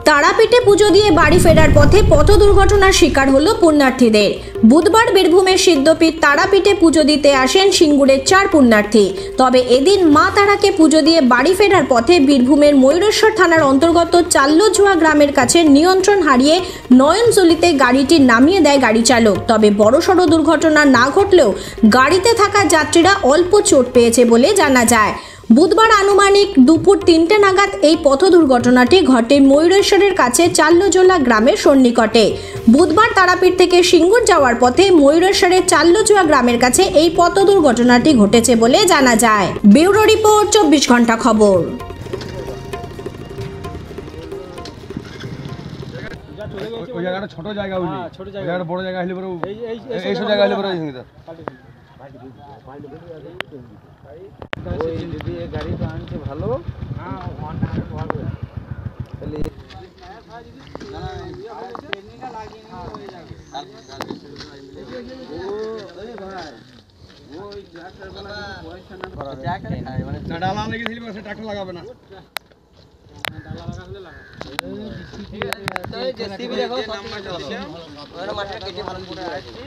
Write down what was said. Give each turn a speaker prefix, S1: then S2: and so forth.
S1: তারাপীঠে পুজো দিয়ে বাড়ি ফেরার পথে পথ দুর্ঘটনার শিকার হলো পুণ্যার্থীদের। বুধবার বীরভূমের সিদ্ধপীঠ তারাপীঠে পুজো দিতে আসেন সিঙ্গুরের 4 পুণ্যার্থী। তবে এদিন মা তারাকে পুজো দিয়ে বাড়ি ফেরার পথে বীরভূমের ময়ূরেশ্বর থানার অন্তর্গত চাল্লজুয়া গ্রামের কাছে নিয়ন্ত্রণ হারিয়ে নয়নজলিতে গাড়িটি নামিয়ে দেয় গাড়ি চালক। তবে বড়সড় দুর্ঘটনা না ঘটলেও গাড়িতে থাকা যাত্রীরা অল্প চোট পেয়েছে বলে জানা যায়। বুধবার আনুমানিক দুপুর 3টে নাগাদ এই পথ দুর্ঘটনাটি ঘটে ময়ূরেশ্বরের কাছে চাল্লজোলা গ্রামের সন্নিকটে। বুধবার তারাপীঠ থেকে সিঙ্গুর যাওয়ার পথে ময়ূরেশ্বরের চাল্লজোয়া গ্রামের কাছে এই পথ দুর্ঘটনাটি ঘটেছে বলে জানা যায়। ব্যুরো রিপোর্ট 24 ঘন্টা খবর।
S2: ওই জায়গাটা ছোট জায়গা হইলি, ছোট জায়গাটা বড় জায়গা হইলে পরে এই সব জায়গা হইলে পরে
S3: যদি এই গাড়িটা আনছে ভালো
S2: ডালা লেগে দিলে ট্রাক্টর লাগাবে না।
S3: জেসিবি দেখো সব কিছু ভালো। ওরা মাঠে কেটে ভালো করে আসছে।